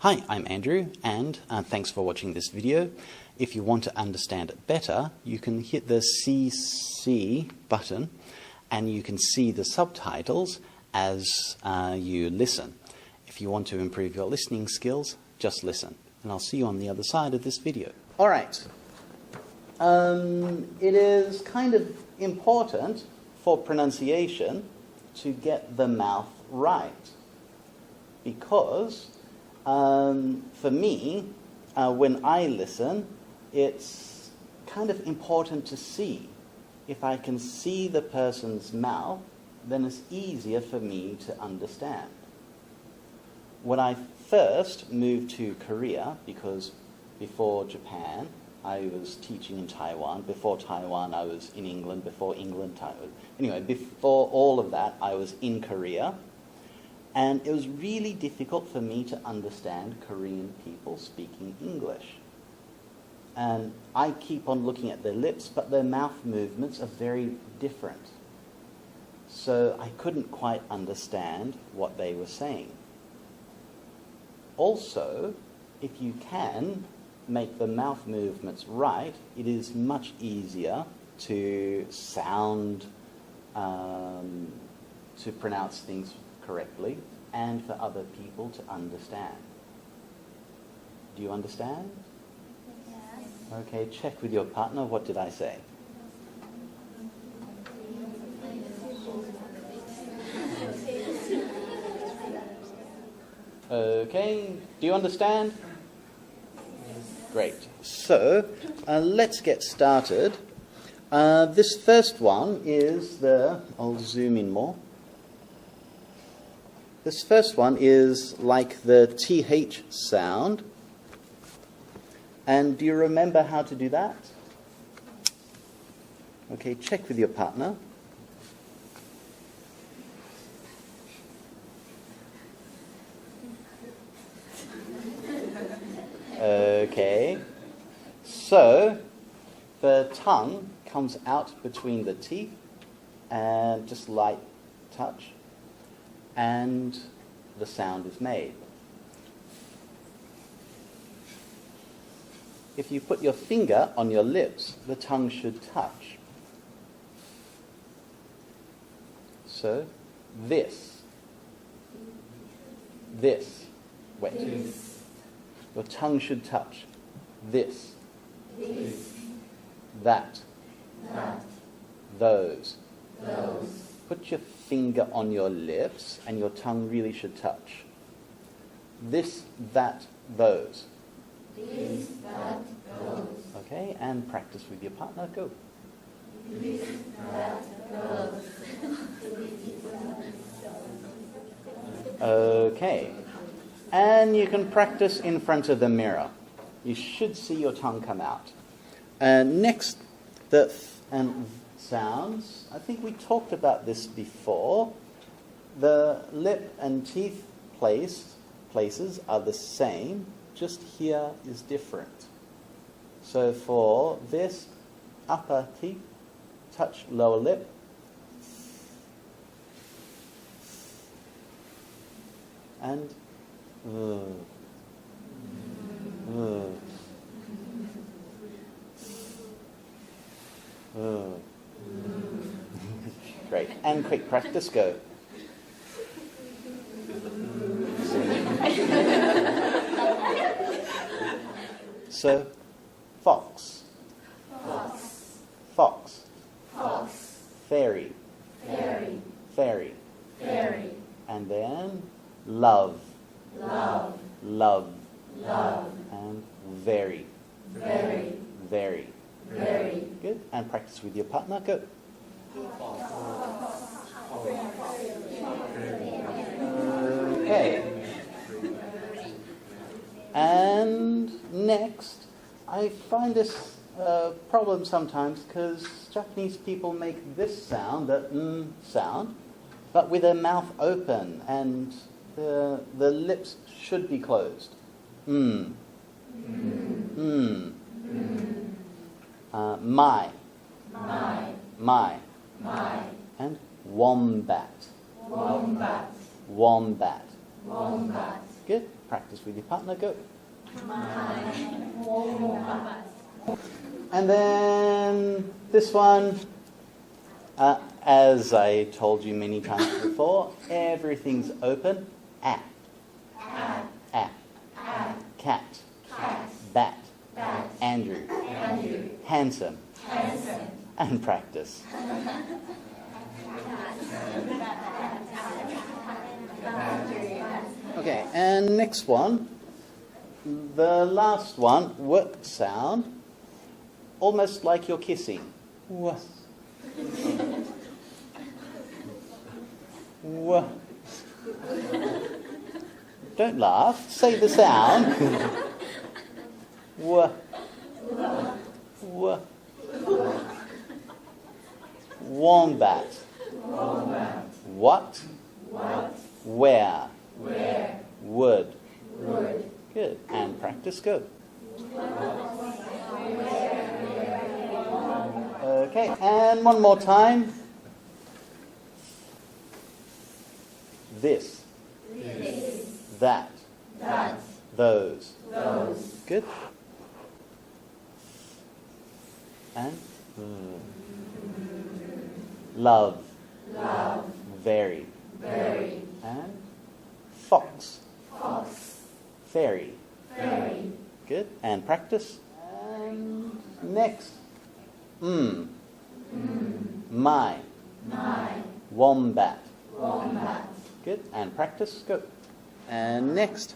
Hi, I'm Andrew, and thanks for watching this video. If you want to understand it better, you can hit the CC button and you can see the subtitles as you listen. If you want to improve your listening skills, just listen. And I'll see you on the other side of this video. All right. It is kind of important for pronunciation to get the mouth right, because for me, when I listen, it's kind of important to see. If I can see the person's mouth, then it's easier for me to understand. When I first moved to Korea, because before Japan, I was teaching in Taiwan. Before Taiwan, I was in England. Before England, Taiwan. Anyway, before all of that, I was in Korea. And it was really difficult for me to understand Korean people speaking English. And I keep on looking at their lips, but their mouth movements are very different. So I couldn't quite understand what they were saying. Also, if you can make the mouth movements right, it is much easier to sound, to pronounce things correctly, and for other people to understand. Do you understand? Yes. Okay, check with your partner. What did I say? Okay, do you understand? Great. So, let's get started. This first one is I'll zoom in more. This first one is like the TH sound. And do you remember how to do that? Okay, check with your partner. Okay. So, the tongue comes out between the teeth and just light touch, and the sound is made. If you put your finger on your lips, the tongue should touch. So, this, wet. This. Your tongue should touch. This, That. those. Those. Put your finger on your lips and your tongue really should touch. This, that, those. This, that, those. Okay, and practice with your partner. Go. This, that, those. Okay. And you can practice in front of the mirror. You should see your tongue come out. Next, the th and sounds. I think we talked about this before. The lip and teeth places are the same, just here is different. So for this, upper teeth touch lower lip. And Great. And quick practice, go. So, fox. Fox. Fox. Fox. Fairy. Fairy. Fairy. Fairy. And then love. Love. Love. Love. And very. Very. Very. Very. Good. And practice with your partner. Go. Okay. And next, I find this problem sometimes because Japanese people make this sound, the sound, but with their mouth open, and the lips should be closed. My. And wombat. Wombat. Wombat. Wombat. Good. practice with your partner. Go. And then this one, as I told you many times before, everything's open. At. Cat. Bat. Andrew. Handsome. And practice. Okay, and next one, the last one, w sound, almost like you're kissing. W. W. Don't laugh, say the sound. W. W. Wombat. What? Where? Would. Good. And practice. Go. Okay, and one more time. This. That. Those. Good. And love. Very. And fox. Fairy. Good. And practice. And next. My. Wombat. Good. And practice. Go. And next.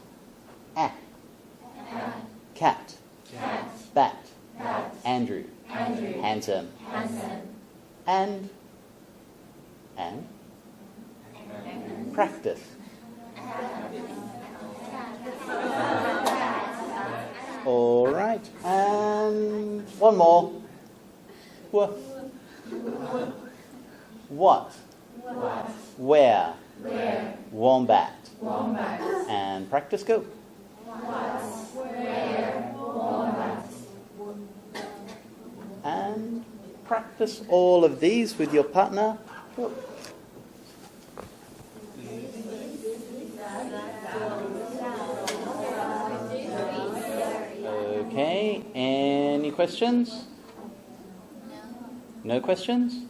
Cat. Bat. Andrew. Handsome. And practice. All right. And one more. What? Where? Wombat. And practice. Go. And practice all of these with your partner. Go. Okay, any questions? No questions?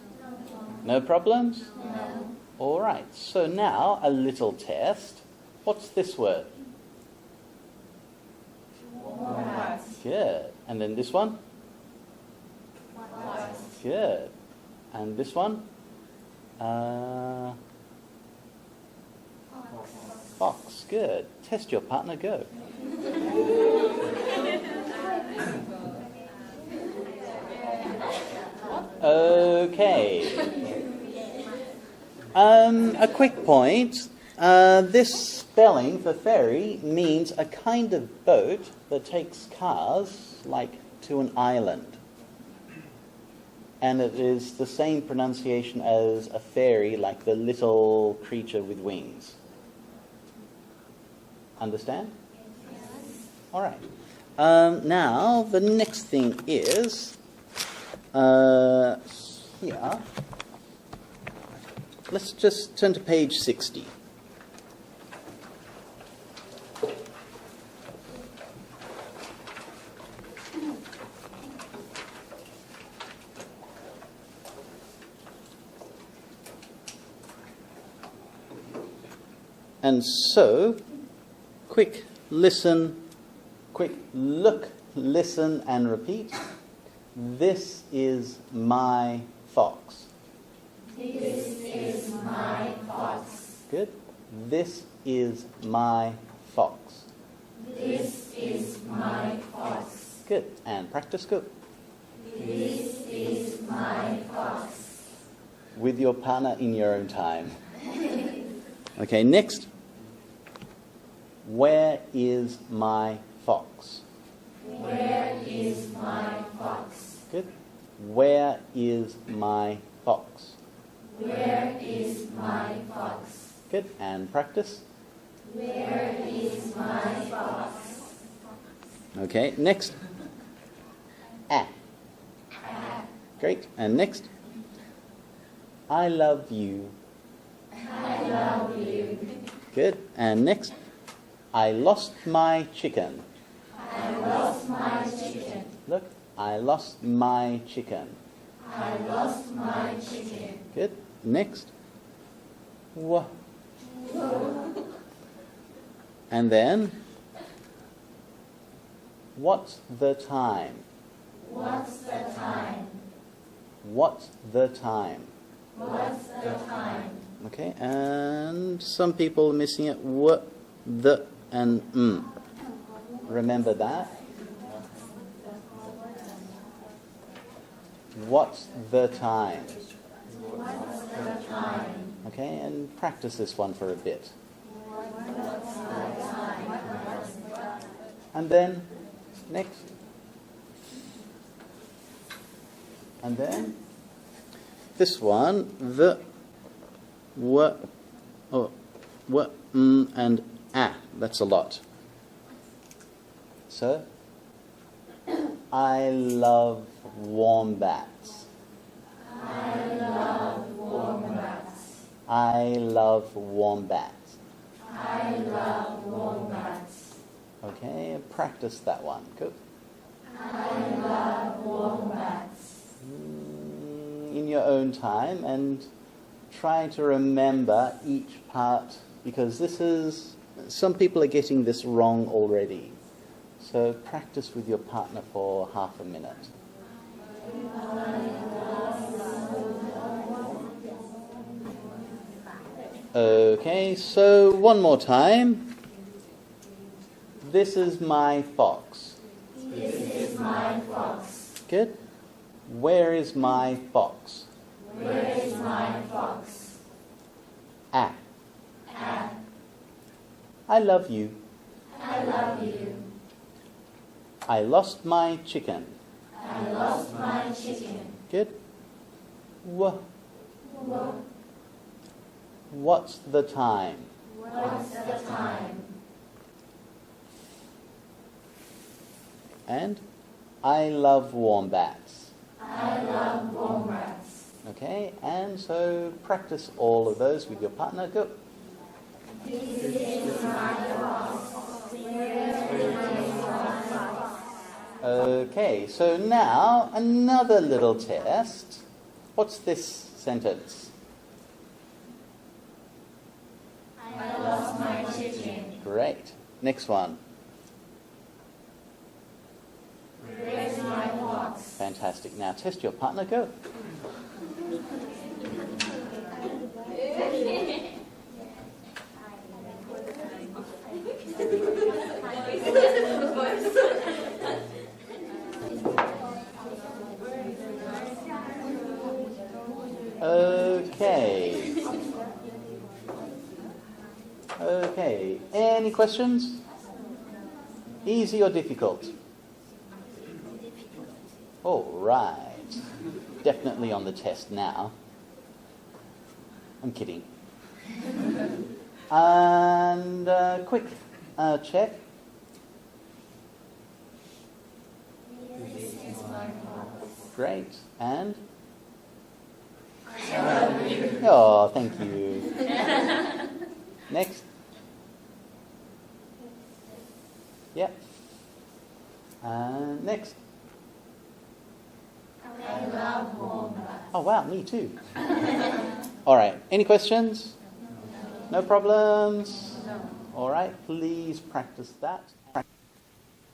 No problems? All right, so now a little test. What's this word? Good. And then this one? Good. And this one? Fox. Good. Test your partner. Go. Okay. A quick point. This spelling for ferry means a kind of boat that takes cars, like to an island. And it is the same pronunciation as a fairy, like the little creature with wings. Understand? Yes. All right. Now, the next thing is, here, let's just turn to page 60. And so, quick listen, quick look, listen and repeat. This is my fox. This is my fox. Good. This is my fox. This is my fox. Good. And practice. Go. This is my fox. With your partner in your own time. Okay, next. Where is my fox? Where is my fox? Good. Where is my fox? Where is my fox? Good. And practice. Where is my fox? Okay, next. Great. And next. I love you. I love you. Good. And next. I lost my chicken. I lost my chicken. Look, I lost my chicken. I lost my chicken. Good. Next. Wha. And then, what's the time? What's the time? What's the time? What's the time? Okay, and some people are missing it. What, the, and Remember that. What's the time? What's the time? Okay, and practice this one for a bit. And then, next. And then, this one, the, what, oh, what, and that's a lot. So, I love wombats. I love wombats. I love wombats. I love wombats. Okay, practice that one. Good. I love wombats. In your own time, and try to remember each part, because this is, some people are getting this wrong already. So practice with your partner for half a minute. Okay, so one more time. This is my fox. This is my fox. Good. Where is my fox? Where is my fox? Ah. I love you. I love you. I lost my chicken. I lost my chicken. Good. What's the time? What's the time? And I love wombats. I love wombats. Okay, and so practice all of those with your partner. Go. This is my fox. Where is my fox? Okay, so now another little test. What's this sentence? I lost my chicken. Great. Next one. Where's my fox? Fantastic. Now test your partner. Go. Okay. Okay. Any questions? Easy or difficult? All right. Definitely on the test now. I'm kidding. And quick check. This is my fox. Great. And? Oh, thank you. Next. Yep. Next. I love wombats. Oh, wow, me too. All right. Any questions? No problems? All right. Please practice that.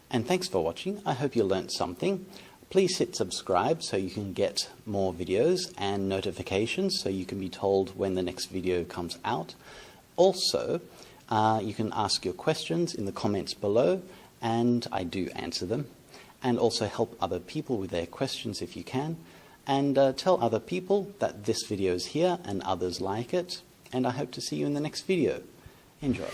And thanks for watching. I hope you learnt something. Please hit subscribe so you can get more videos and notifications so you can be told when the next video comes out. Also, you can ask your questions in the comments below, and I do answer them. And also help other people with their questions if you can. And tell other people that this video is here and others like it. And I hope to see you in the next video. Enjoy.